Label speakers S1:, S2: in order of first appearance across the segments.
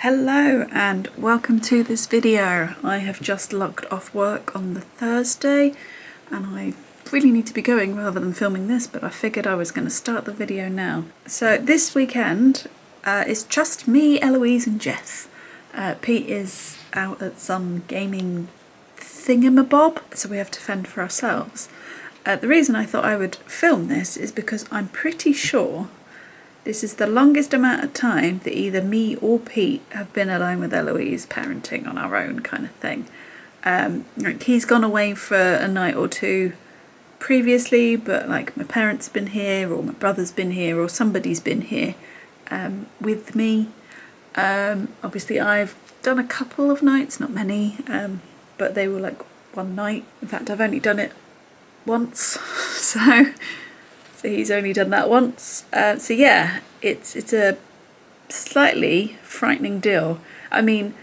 S1: Hello and welcome to this video. I have just logged off work on the Thursday and I really need to be going rather than filming this, but I figured I was going to start the video now. So this weekend it's just me, Eloise and Jess. Pete is out at some gaming thingamabob, so we have to fend for ourselves. The reason I thought I would film this is because I'm pretty sure this is the longest amount of time that either me or Pete have been alone with Eloise, parenting on our own kind of thing. He's gone away for a night or two previously, but like my parents have been here, or my brother's been here, or somebody's been here with me. Obviously I've done a couple of nights, not many, but they were like one night. In fact, I've only done it once, so he's only done that once. So yeah, it's a slightly frightening deal. I mean,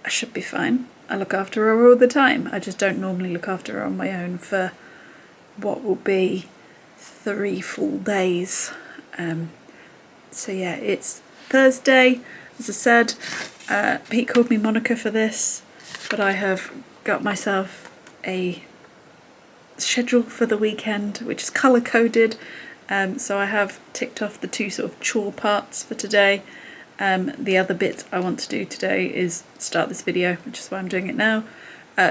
S1: I should be fine. I look after her all the time. I just don't normally look after her on my own for what will be 3 full days. So yeah, it's Thursday. As I said, Pete called me Monica for this, but I have got myself a schedule for the weekend which is colour coded, so I have ticked off the 2 sort of chore parts for today. The other bit I want to do today is start this video, which is why I'm doing it now,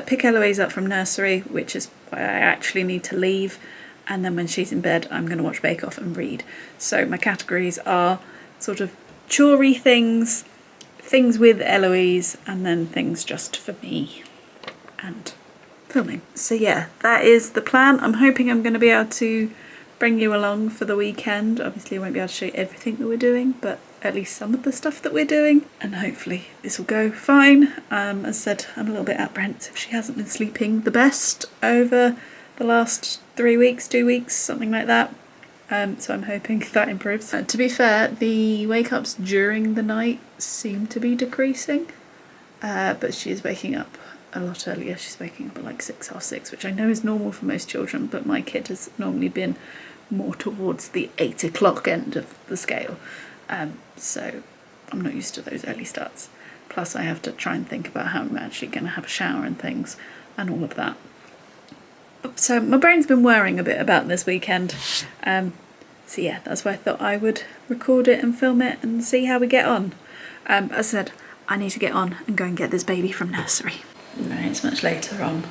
S1: pick Eloise up from nursery, which is why I actually need to leave, and then when she's in bed I'm going to watch Bake Off and read. So my categories are sort of chorey things with Eloise, and then things just for me and filming. So yeah, that is the plan. I'm hoping I'm going to be able to bring you along for the weekend. Obviously I won't be able to show you everything that we're doing, but at least some of the stuff that we're doing, and hopefully this will go fine. As I said, I'm a little bit apprehensive. She hasn't been sleeping the best over the last 3 weeks, 2 weeks, something like that. So I'm hoping that improves. To be fair, the wake-ups during the night seem to be decreasing, but she is waking up a lot earlier. She's waking up at like 6, half 6, which I know is normal for most children, but my kid has normally been more towards the 8 o'clock end of the scale. So I'm not used to those early starts. Plus I have to try and think about how I'm actually going to have a shower and things and all of that. So my brain's been worrying a bit about this weekend. So yeah, that's why I thought I would record it and film it and see how we get on. As I said, I need to get on and go and get this baby from nursery. No, it's much later on.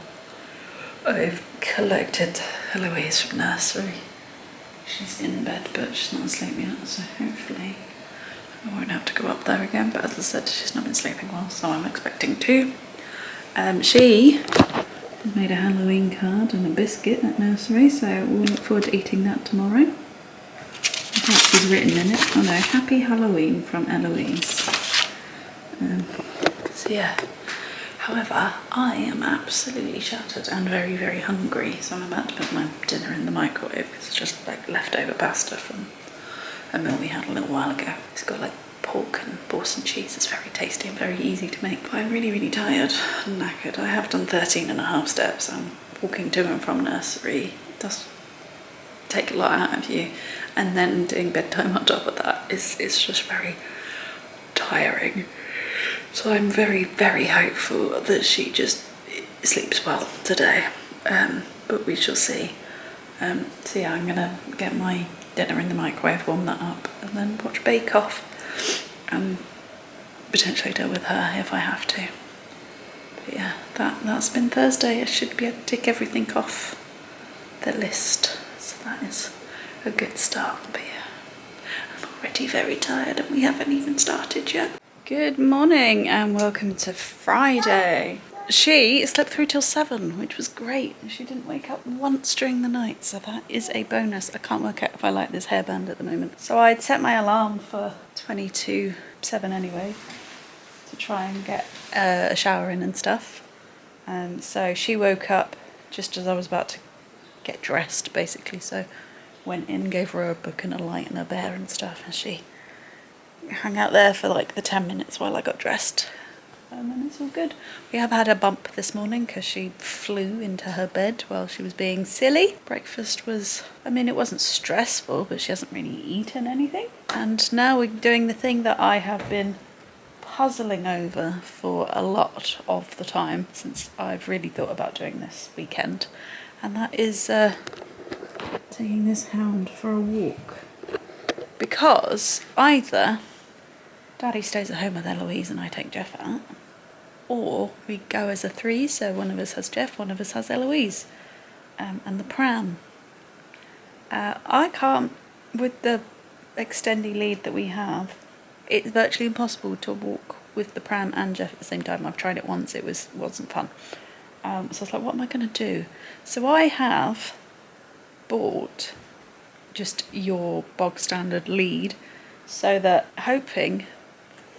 S1: I've collected Eloise from nursery. She's in bed, but she's not asleep yet, so hopefully I won't have to go up there again. But as I said, she's not been sleeping well, so I'm expecting to. She made a Halloween card and a biscuit at nursery, so we'll look forward to eating that tomorrow. In fact, she's written in it, oh no, Happy Halloween from Eloise. So yeah. However, I am absolutely shattered and very, very hungry, so I'm about to put my dinner in the microwave. It's just like leftover pasta from a meal we had a little while ago. It's got like pork and Boston cheese. It's very tasty and very easy to make. But I'm really, really tired and knackered. I have done 13.5 steps. I'm walking to and from nursery. It does take a lot out of you. And then doing bedtime on top of that is just very tiring. So I'm very, very hopeful that she just sleeps well today, but we shall see. So yeah, I'm gonna get my dinner in the microwave, warm that up, and then watch Bake Off, and potentially deal with her if I have to. But yeah, that's been Thursday. I should be able to tick everything off the list, so that is a good start. But yeah, I'm already very tired and we haven't even started yet. Good morning and welcome to Friday. She slept through till 7, which was great. She didn't wake up once during the night, so that is a bonus. I can't work out if I like this hairband at the moment. So I'd set my alarm for 22:07 anyway, to try and get a shower in and stuff. So she woke up just as I was about to get dressed, basically. So went in, gave her a book and a light and a bear and stuff, and she hung out there for like the 10 minutes while I got dressed, and then it's all good. We have had a bump this morning because she flew into her bed while she was being silly. Breakfast was, I mean, it wasn't stressful, but she hasn't really eaten anything. And now we're doing the thing that I have been puzzling over for a lot of the time since I've really thought about doing this weekend, and that is taking this hound for a walk. Because either Daddy stays at home with Eloise and I take Jeff out, or we go as a three, so one of us has Jeff, one of us has Eloise, and the pram. I can't, with the extended lead that we have, it's virtually impossible to walk with the pram and Jeff at the same time. I've tried it once, it wasn't fun. So I was like, what am I going to do? So I have bought just your bog standard lead, so that hoping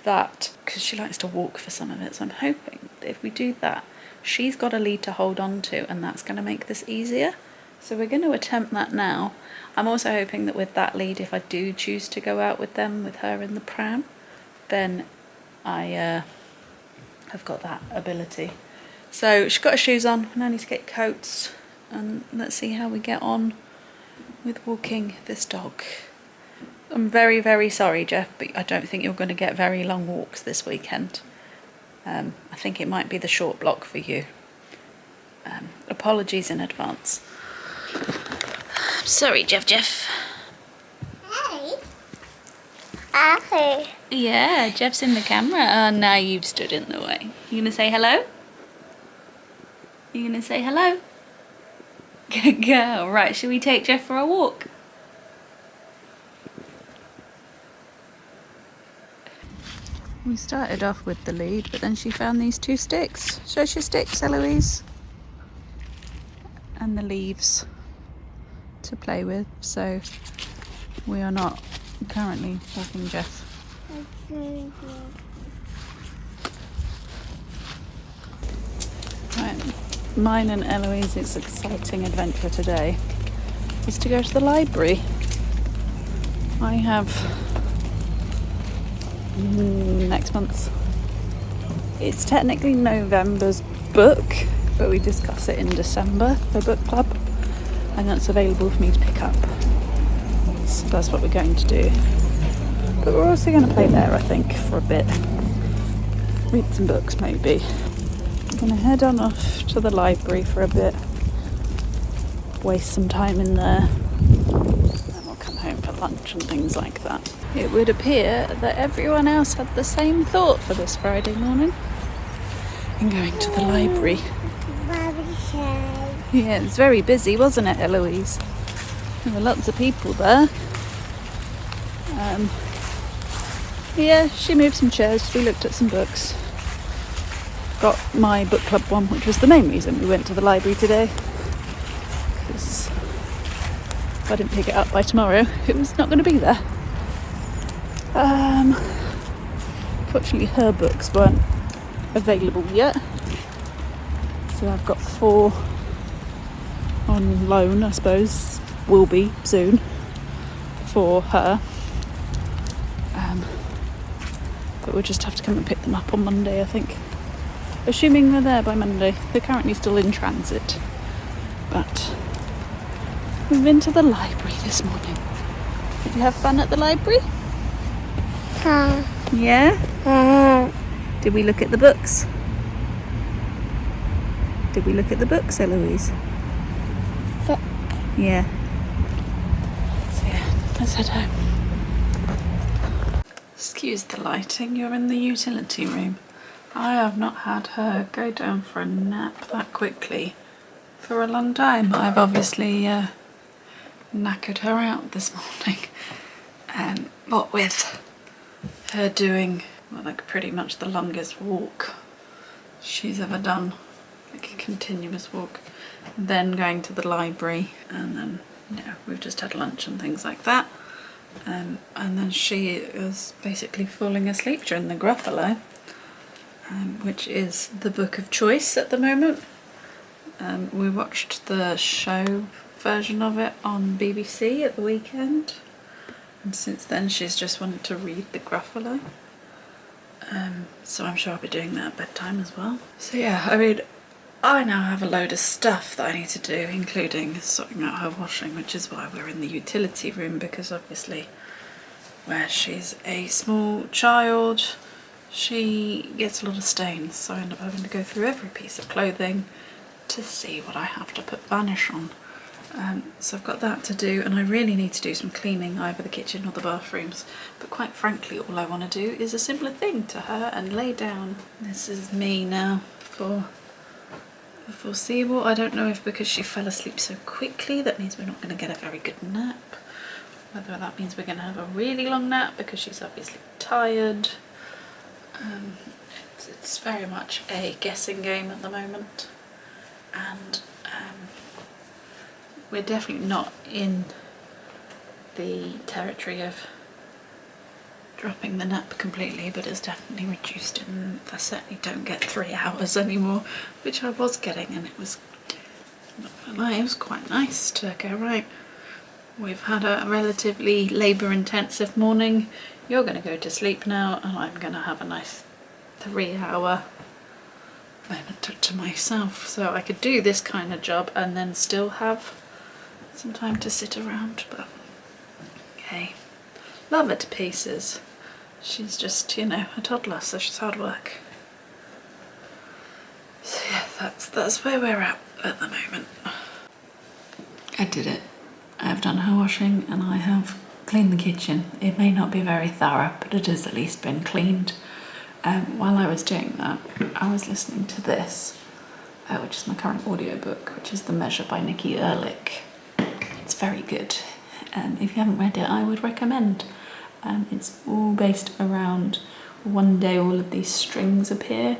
S1: that, because she likes to walk for some of it, so I'm hoping that if we do that, she's got a lead to hold on to, and that's going to make this easier. So we're going to attempt that now. I'm also hoping that with that lead, if I do choose to go out with them, with her in the pram, then I have got that ability. So she's got her shoes on, now I need to get coats, and let's see how we get on with walking this dog. I'm very, very sorry, Jeff, but I don't think you're going to get very long walks this weekend. I think it might be the short block for you. Apologies in advance. Sorry, Jeff.
S2: Hey. Hey.
S1: Yeah, Jeff's in the camera. Oh, now you've stood in the way. You gonna say hello? You gonna say hello? Good girl. Right, should we take Jeff for a walk? We started off with the lead, but then she found these two sticks. Show us your sticks, Eloise. And the leaves to play with, so we are not currently walking Jeff. Right, mine and Eloise's exciting adventure today is to go to the library. I have next month. It's technically November's book, but we discuss it in December for book club, and that's available for me to pick up. So that's what we're going to do. But we're also going to play there, I think, for a bit. Read some books, maybe. I'm going to head on off to the library for a bit. Waste some time in there. Then we'll come home for lunch and things like that. It would appear that everyone else had the same thought for this Friday morning. In going to the library. Yeah, it was very busy, wasn't it, Eloise? There were lots of people there. Yeah, she moved some chairs, we looked at some books. Got my book club one, which was the main reason we went to the library today. Because if I didn't pick it up by tomorrow, it was not going to be there. Fortunately, her books weren't available yet. So I've got 4 on loan, I suppose, will be soon, for her. But we'll just have to come and pick them up on Monday, I think. Assuming they're there by Monday. They're currently still in transit. But we've been to the library this morning. Did you have fun at the library? Yeah? Did we look at the books? Did we look at the books, Eloise? Yeah. So yeah, let's head home. Excuse the lighting, you're in the utility room. I have not had her go down for a nap that quickly for a long time. I've obviously knackered her out this morning. What with her doing, well, like pretty much the longest walk she's ever done. Like a continuous walk. Then going to the library, and then, we've just had lunch and things like that. And then she is basically falling asleep during the Gruffalo, which is the book of choice at the moment. We watched the show version of it on BBC at the weekend, and since then she's just wanted to read the Gruffalo. So I'm sure I'll be doing that at bedtime as well. So yeah, I mean, I now have a load of stuff that I need to do, including sorting out her washing, which is why we're in the utility room, because obviously where she's a small child, she gets a lot of stains, so I end up having to go through every piece of clothing to see what I have to put vanish on. So I've got that to do, and I really need to do some cleaning, either the kitchen or the bathrooms. But quite frankly, all I want to do is a similar thing to her and lay down. This is me now for the foreseeable. I don't know if because she fell asleep so quickly that means we're not going to get a very good nap. Whether that means we're going to have a really long nap because she's obviously tired. It's very much a guessing game at the moment, and we're definitely not in the territory of dropping the nap completely, but it's definitely reduced, and I certainly don't get 3 hours anymore, which I was getting, and it was quite nice to go, right, we've had a relatively labour-intensive morning, you're going to go to sleep now, and I'm going to have a nice 3-hour moment to myself, so I could do this kind of job and then still have some time to sit around. But okay, love her to pieces. She's just, you know, a toddler, so she's hard work. So yeah, that's where we're at the moment. I did it. I have done her washing and I have cleaned the kitchen. It may not be very thorough, but it has at least been cleaned. While I was doing that, I was listening to this, which is my current audiobook, which is The Measure by Nikki Ehrlich. It's very good. If you haven't read it, I would recommend. It's all based around one day all of these strings appear,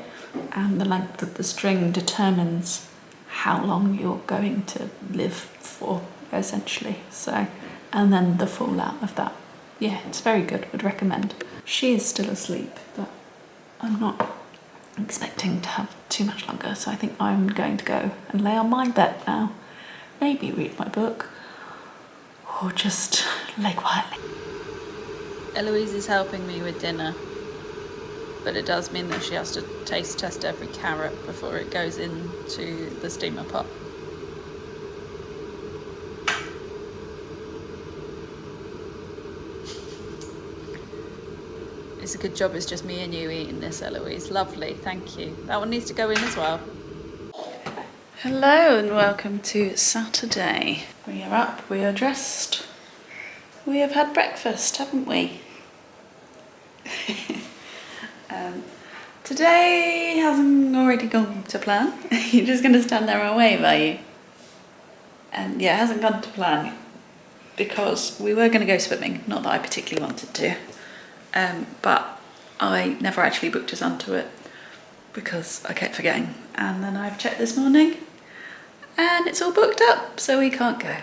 S1: and the length of the string determines how long you're going to live for, essentially. So, and then the fallout of that. Yeah, it's very good, would recommend. She is still asleep, but I'm not expecting to have too much longer, so I think I'm going to go and lay on my bed now. Maybe read my book, or just lay quietly. Eloise is helping me with dinner, but it does mean that she has to taste test every carrot before it goes into the steamer pot. It's a good job it's just me and you eating this, Eloise. Lovely, thank you. That one needs to go in as well. Hello and welcome to Saturday. We are up, we are dressed. We have had breakfast, haven't we? Today hasn't already gone to plan. You're just going to stand there and wave, are you? And yeah, it hasn't gone to plan because we were going to go swimming. Not that I particularly wanted to. But I never actually booked us onto it because I kept forgetting, and then I've checked this morning and it's all booked up, so we can't go.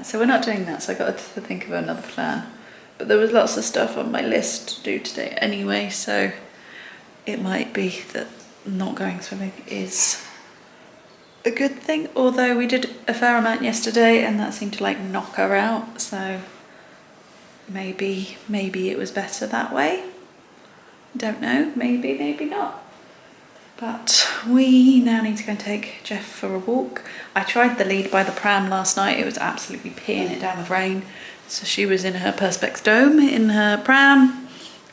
S1: So we're not doing that, so I got to think of another plan, but there was lots of stuff on my list to do today anyway, so it might be that not going swimming is a good thing, although we did a fair amount yesterday and that seemed to like knock her out, so maybe it was better that way. Don't know, maybe not. But we now need to go and take Jeff for a walk. I tried the lead by the pram last night. It was absolutely peeing it down with rain, so she was in her Perspex Dome in her pram.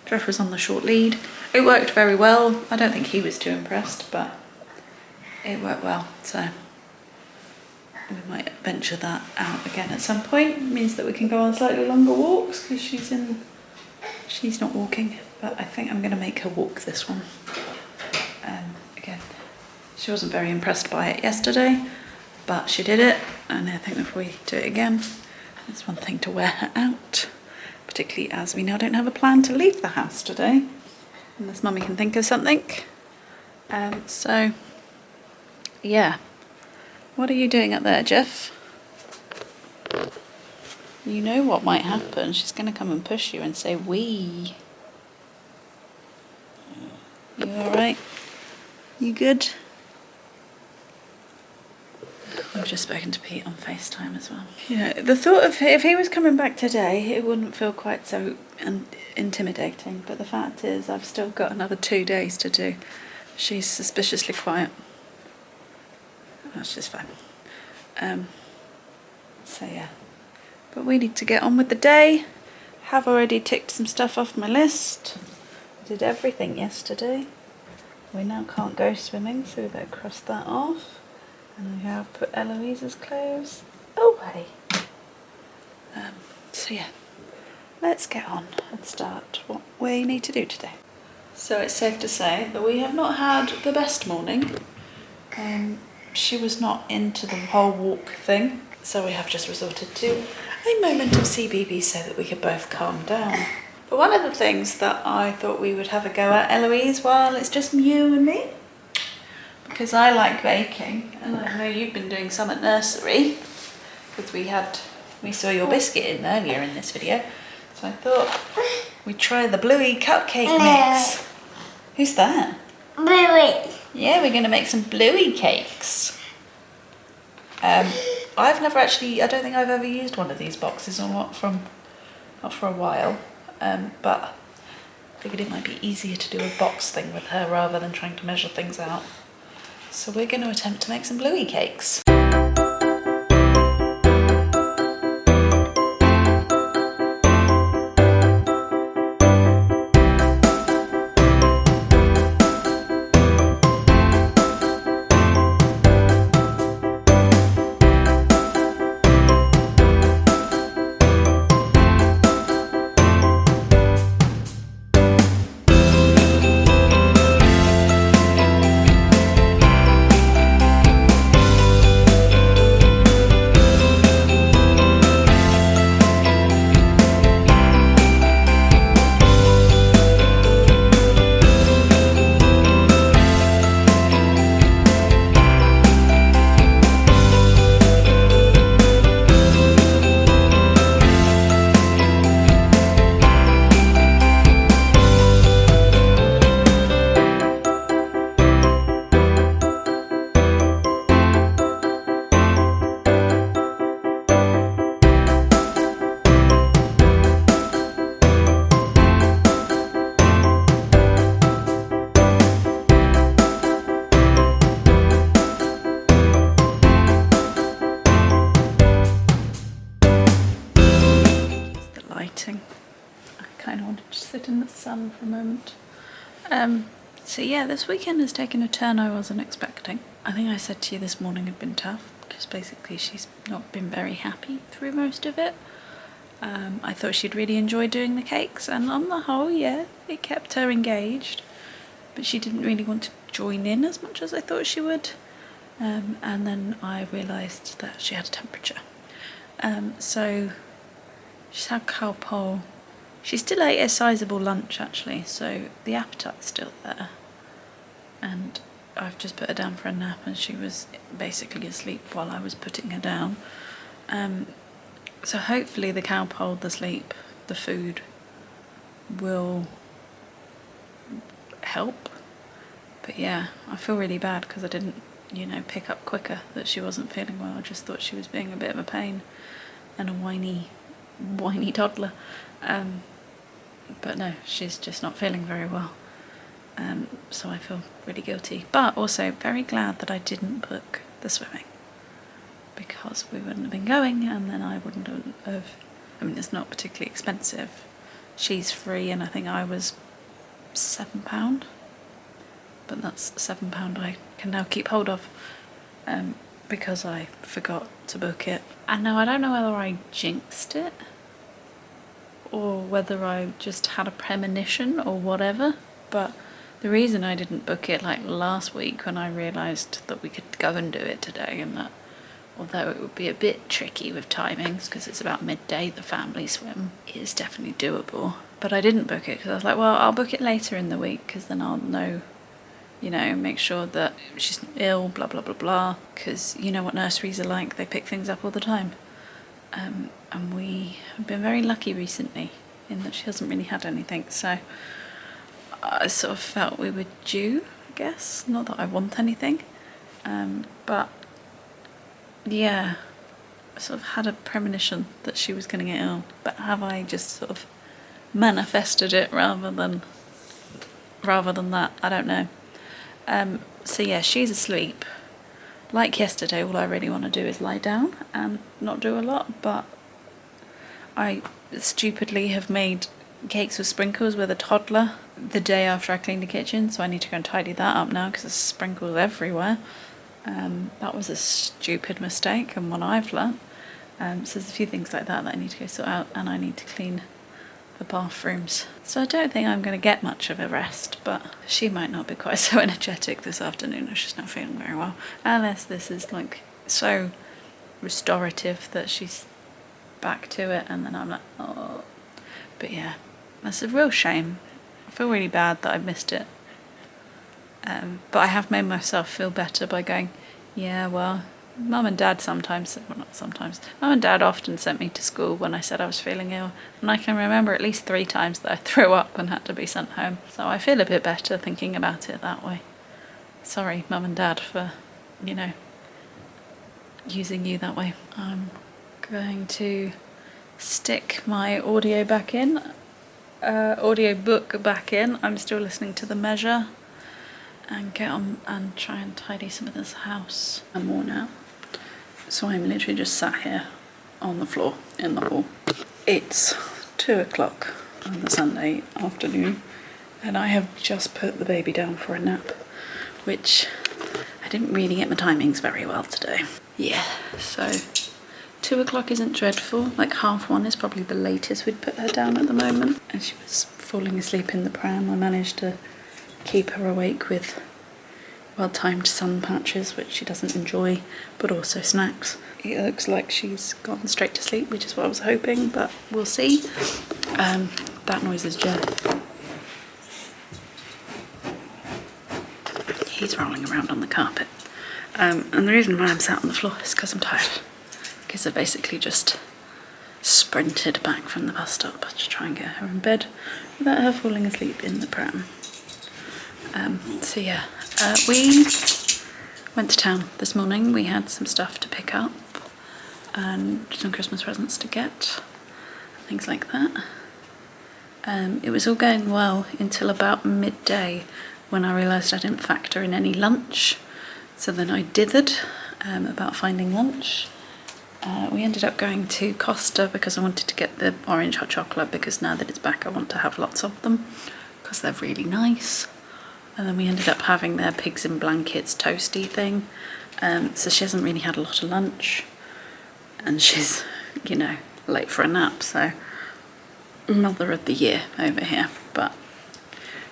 S1: Jeff was on the short lead. It worked very well. I don't think he was too impressed, but it worked well, so we might venture that out again at some point. It means that we can go on slightly longer walks because she's not walking, but I think I'm going to make her walk this one. Again, she wasn't very impressed by it yesterday, but she did it, and I think if we do it again, it's one thing to wear her out, particularly as we now don't have a plan to leave the house today, unless Mummy can think of something. So yeah, what are you doing up there, Jeff? You know what might happen. She's going to come and push you and say, wee. You alright? You good? I've just spoken to Pete on FaceTime as well. You know, the thought of if he was coming back today, it wouldn't feel quite so intimidating. But the fact is, I've still got another 2 days to do. She's suspiciously quiet. That's just fine. So yeah. But we need to get on with the day. have already ticked some stuff off my list. I did everything yesterday. We now can't go swimming, so we better cross that off. And we have put Eloise's clothes away. So yeah, let's get on and start what we need to do today. So it's safe to say that we have not had the best morning. She was not into the whole walk thing, so we have just resorted to a moment of CBeebies so that we could both calm down. But one of the things that I thought we would have a go at, Eloise, while it's just you and me, because I like baking, and I know you've been doing some at nursery, because we saw your biscuit in earlier in this video, so I thought we'd try the Bluey cupcake mix. Who's that?
S2: Bluey.
S1: Yeah, we're going to make some Bluey cakes. I've never actually, I don't think I've ever used one of these boxes, or not for a while, but I figured it might be easier to do a box thing with her rather than trying to measure things out. So we're going to attempt to make some Bluey cakes. I kind of wanted to sit in the sun for a moment. So yeah, this weekend has taken a turn I wasn't expecting. I think I said to you this morning had been tough, because basically she's not been very happy through most of it. I thought she'd really enjoy doing the cakes, and on the whole, yeah, it kept her engaged, but she didn't really want to join in as much as I thought she would. And then I realised that she had a temperature. So she's had cowpole. She still ate a sizable lunch actually, so the appetite's still there. And I've just put her down for a nap, and she was basically asleep while I was putting her down. So hopefully the cowpole, the sleep, the food will help. But yeah, I feel really bad because I didn't, pick up quicker that she wasn't feeling well. I just thought she was being a bit of a pain and a whiny toddler. But no, she's just not feeling very well. So I feel really guilty, but also very glad that I didn't book the swimming, because we wouldn't have been going, and then I wouldn't have. I mean, it's not particularly expensive. She's free, and I think I was £7, but that's £7 I can now keep hold of, because I forgot to book it. And now I don't know whether I jinxed it, or whether I just had a premonition or whatever, but the reason I didn't book it like last week, when I realised that we could go and do it today, and that although it would be a bit tricky with timings because it's about midday, the family swim, it is definitely doable. But I didn't book it because I was like, well, I'll book it later in the week because then I'll know, make sure that she's not ill, blah, blah, blah, blah, because you know what nurseries are like, they pick things up all the time. And we have been very lucky recently in that she hasn't really had anything, so I sort of felt we were due, I guess. Not that I want anything, but yeah, I sort of had a premonition that she was going to get ill, but have I just sort of manifested it rather than that? I don't know. So yeah, she's asleep. Like yesterday, all I really want to do is lie down and not do a lot, but I stupidly have made cakes with sprinkles with a toddler the day after I cleaned the kitchen, so I need to go and tidy that up now because there's sprinkles everywhere. That was a stupid mistake and one I've learnt. So there's a few things like that I need to go sort out, and I need to clean the bathrooms. So I don't think I'm going to get much of a rest, but she might not be quite so energetic this afternoon. She's not feeling very well, unless this is like so restorative that she's back to it, and then I'm like, oh. But yeah, that's a real shame. I feel really bad that I missed it. But I have made myself feel better by going, yeah, well, Mum and Dad sometimes, well not sometimes, Mum and Dad often sent me to school when I said I was feeling ill, and I can remember at least 3 times that I threw up and had to be sent home. So I feel a bit better thinking about it that way. Sorry, Mum and Dad, for, using you that way. I'm going to stick my audio back in, audio book back in. I'm still listening to The Measure, and get on and try and tidy some of this house. I'm worn out, so I'm literally just sat here on the floor in the hall. It's 2 o'clock on the Sunday afternoon, and I have just put the baby down for a nap, which I didn't really get my timings very well today. Yeah, so 2 o'clock isn't dreadful. Like 1:30 is probably the latest we'd put her down at the moment, and she was falling asleep in the pram. I managed to keep her awake with well-timed sun patches, which she doesn't enjoy, but also snacks. It looks like she's gone straight to sleep, which is what I was hoping, but we'll see. That noise is Jeff. He's rolling around on the carpet. And the reason why I'm sat on the floor is because I'm tired. Because I basically just sprinted back from the bus stop to try and get her in bed without her falling asleep in the pram. So yeah, we went to town this morning. We had some stuff to pick up and some Christmas presents to get, things like that. It was all going well until about midday when I realised I didn't factor in any lunch. So then I dithered about finding lunch. We ended up going to Costa because I wanted to get the orange hot chocolate, because now that it's back I want to have lots of them because they're really nice. And then we ended up having their pigs in blankets toasty thing. So she hasn't really had a lot of lunch, and she's, late for a nap, so mother of the year over here. But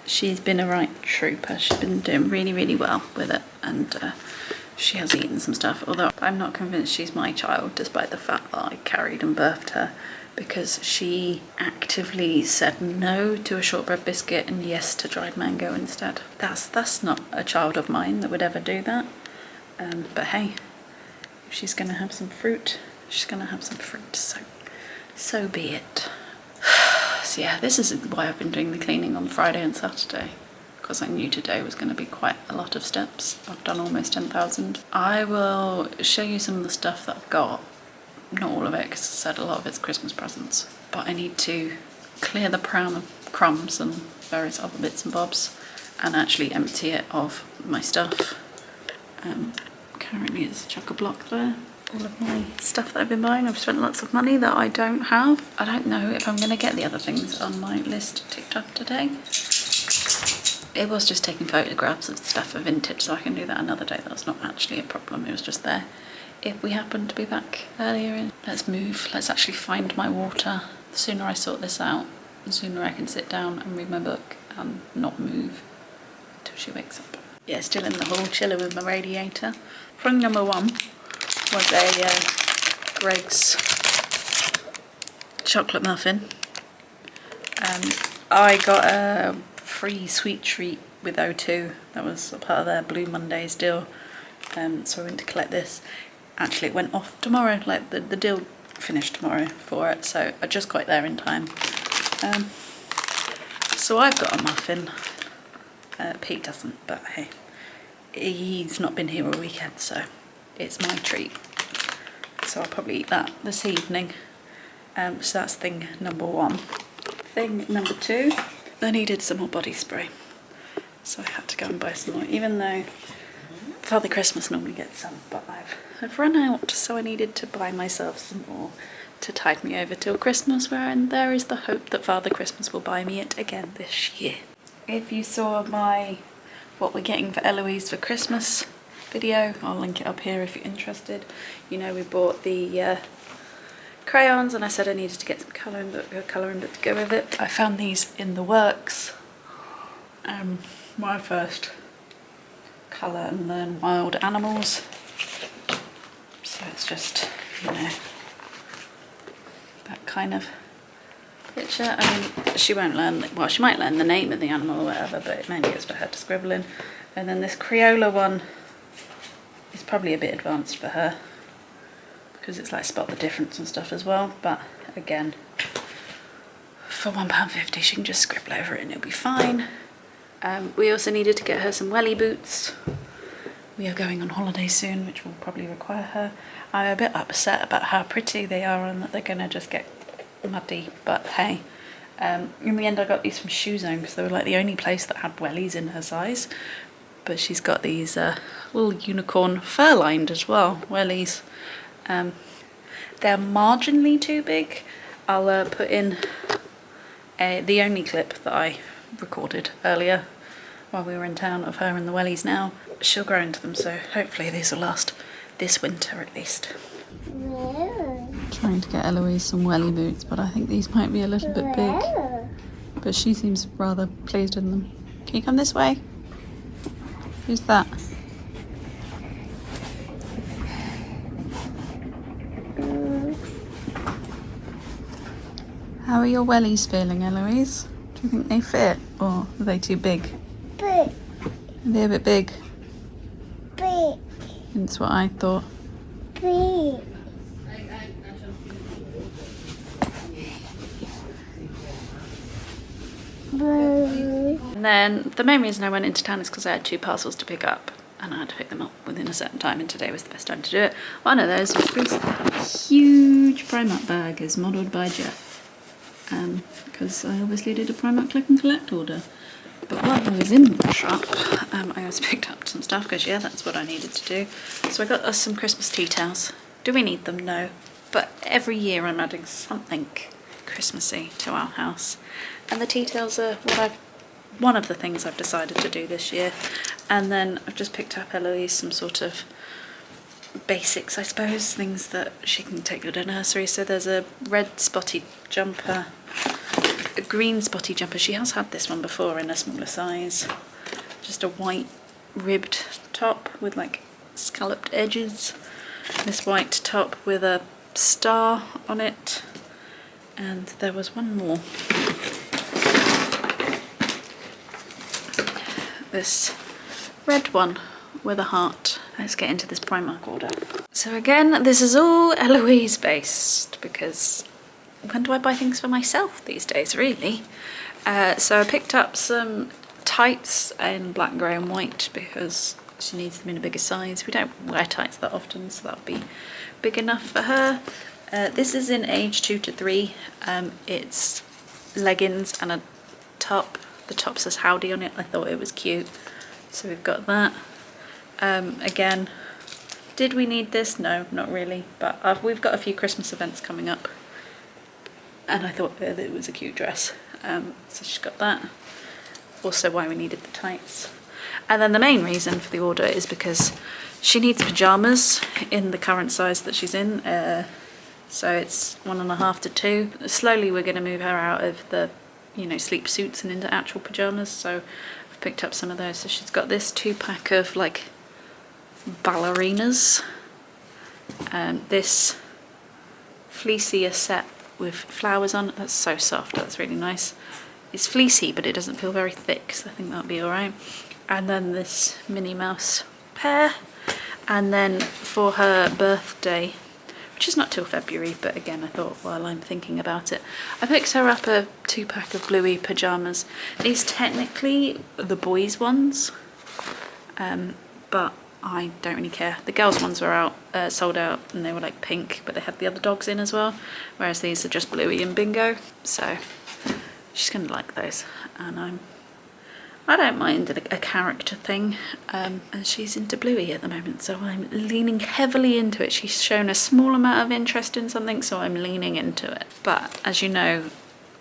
S1: she's been a right trooper. She's been doing really, really well with it, and she has eaten some stuff, although I'm not convinced she's my child, despite the fact that I carried and birthed her, because she actively said no to a shortbread biscuit and yes to dried mango instead. That's not a child of mine that would ever do that. But hey, if she's going to have some fruit, she's going to have some fruit, so be it. So yeah, this is why I've been doing the cleaning on Friday and Saturday, because I knew today was going to be quite a lot of steps. I've done almost 10,000. I will show you some of the stuff that I've got. Not all of it, because I said a lot of it's Christmas presents. But I need to clear the pram of crumbs and various other bits and bobs and actually empty it of my stuff. Currently it's chock-a-block there. All of my stuff that I've been buying. I've spent lots of money that I don't have. I don't know if I'm going to get the other things on my list ticked off today. It was just taking photographs of stuff for vintage, so I can do that another day. That's not actually a problem, it was just there. If we happen to be back earlier, let's move. Let's actually find my water. The sooner I sort this out, the sooner I can sit down and read my book and not move until she wakes up. Yeah, still in the hall, chilling with my radiator. Thing number 1 was a Greg's chocolate muffin. I got a free sweet treat with O2. That was a part of their Blue Mondays deal. So I went to collect this. Actually, it went off tomorrow, like the deal finished tomorrow for it, so I just got there in time. So I've got a muffin. Pete doesn't, but hey, he's not been here all weekend, so it's my treat. So I'll probably eat that this evening. So that's thing number 1. Thing number 2, I needed some more body spray, so I had to go and buy some more, even though Father Christmas normally gets some, but I've run out, so I needed to buy myself some more to tide me over till Christmas, and there is the hope that Father Christmas will buy me it again this year. If you saw my what we're getting for Eloise for Christmas video, I'll link it up here if you're interested. You know, we bought the crayons and I said I needed to get some colouring book to go with it. I found these in the works. My first colour and learn wild animals. So it's just, you know, that kind of picture. I mean, she won't learn, well, she might learn the name of the animal or whatever, but it mainly is for her to scribble in. And then this Crayola one is probably a bit advanced for her because it's like spot the difference and stuff as well. But again, for £1.50 she can just scribble over it and it'll be fine. We also needed to get her some welly boots. We are going on holiday soon, which will probably require her. I'm a bit upset about how pretty they are and that they're going to just get muddy, but hey. In the end I got these from Shoe Zone because they were like the only place that had wellies in her size. But she's got these little unicorn fur-lined as well, wellies. They're marginally too big. I'll put in the only clip that I recorded earlier while we were in town of her in the wellies now. She'll grow into them, so hopefully these will last this winter at least. Trying to get Eloise some welly boots, but I think these might be a little bit big. But she seems rather pleased with them. Can you come this way? Who's that? How are your wellies feeling, Eloise? Do you think they fit, or are they too big?
S2: Big.
S1: They're a bit big.
S2: Big.
S1: That's what I thought.
S2: Big.
S1: And then the main reason I went into town is because I had 2 parcels to pick up and I had to pick them up within a certain time, and today was the best time to do it. One of those was this huge Primark bag, is modelled by Jeff, because I obviously did a Primark click and collect order. But while I was in the shop, I also picked up some stuff because yeah, that's what I needed to do. So I got us some Christmas tea towels. Do we need them? No. But every year I'm adding something Christmassy to our house. And the tea towels are one of the things I've decided to do this year. And then I've just picked up Eloise some sort of basics, I suppose, things that she can take to the nursery. So there's a red spotty jumper, a green spotty jumper. She has had this one before in a smaller size. Just a white ribbed top with like scalloped edges. This white top with a star on it. And there was one more. This red one with a heart. Let's get into this Primark order. So again, this is all Eloise based because when do I buy things for myself these days, really? So I picked up some tights in black, grey and white because she needs them in a bigger size. We don't wear tights that often, so that'll be big enough for her. This is in age 2 to 3. It's leggings and a top. The top says howdy on it. I thought it was cute. So we've got that. Again, did we need this? No, not really. But we've got a few Christmas events coming up. And I thought that it was a cute dress. So she's got that. Also why we needed the tights. And then the main reason for the order is because she needs pyjamas in the current size that she's in. So it's 1.5 to 2. Slowly we're going to move her out of the, you know, sleep suits and into actual pyjamas. So I've picked up some of those. So she's got this 2-pack of like ballerinas. This fleecier set with flowers on it. That's so soft. That's really nice. It's fleecy, but it doesn't feel very thick, so I think that'll be all right. And then this Minnie Mouse pair. And then for her birthday, which is not till February, but again I thought while I'm thinking about it, I picked her up a 2-pack of Bluey pyjamas. These technically are the boys' ones, but I don't really care. The girls' ones were out, sold out, and they were like pink, but they had the other dogs in as well, whereas these are just Bluey and Bingo. So she's gonna like those, and I don't mind a character thing, and she's into Bluey at the moment, so I'm leaning heavily into it. She's shown a small amount of interest in something, so I'm leaning into it. But as you know,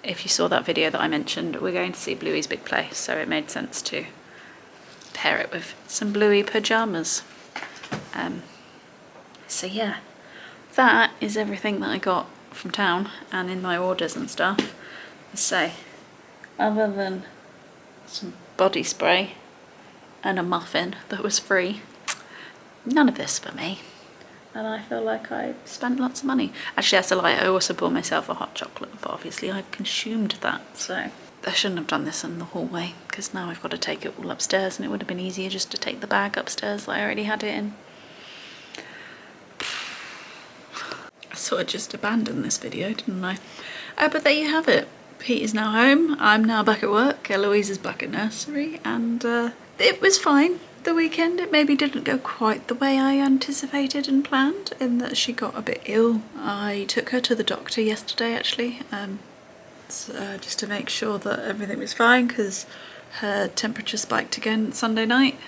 S1: if you saw that video that I mentioned, we're going to see Bluey's big play, so it made sense to pair it with some Bluey pyjamas. So yeah, that is everything that I got from town and in my orders and stuff. So, other than some body spray and a muffin that was free, none of this for me. And I feel like I spent lots of money. Actually, that's a lie. I also bought myself a hot chocolate, but obviously I've consumed that, so I shouldn't have done this in the hallway, because now I've got to take it all upstairs, and it would have been easier just to take the bag upstairs that I already had it in. I sort of just abandoned this video, didn't I? But there you have it. Pete is now home, I'm now back at work, Eloise is back at nursery, and it was fine. The weekend, it maybe didn't go quite the way I anticipated and planned, in that she got a bit ill. I took her to the doctor yesterday, actually, just to make sure that everything was fine, because her temperature spiked again Sunday night.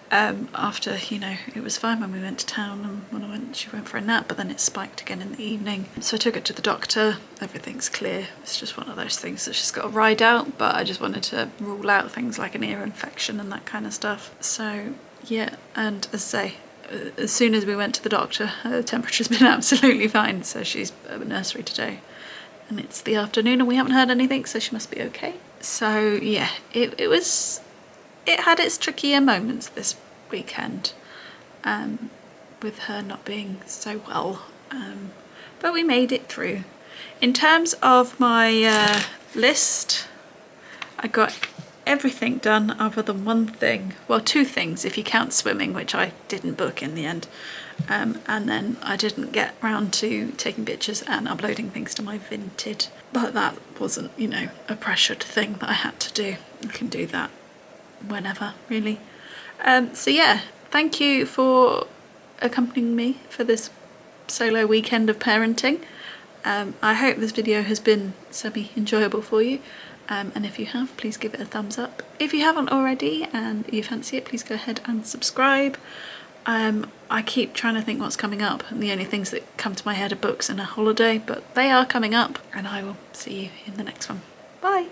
S1: After, you know, it was fine when we went to town, and when she went for a nap, but then it spiked again in the evening. So I took her to the doctor, everything's clear. It's just one of those things that she's got to ride out, but I just wanted to rule out things like an ear infection and that kind of stuff. So yeah, and as I say, as soon as we went to the doctor, her temperature's been absolutely fine, so she's at nursery today. And it's the afternoon and we haven't heard anything, so she must be okay. So yeah, it had its trickier moments this weekend, with her not being so well, but we made it through. In terms of my list, I got everything done other than one thing, well, two things if you count swimming, which I didn't book in the end, and then I didn't get round to taking pictures and uploading things to my Vinted, but that wasn't, you know, a pressured thing that I had to do. I can do that whenever, really. So yeah, thank you for accompanying me for this solo weekend of parenting. I hope this video has been semi-enjoyable for you, and if you have, please give it a thumbs up. If you haven't already and you fancy it, please go ahead and subscribe. I keep trying to think what's coming up, and the only things that come to my head are books and a holiday, but they are coming up, and I will see you in the next one. Bye!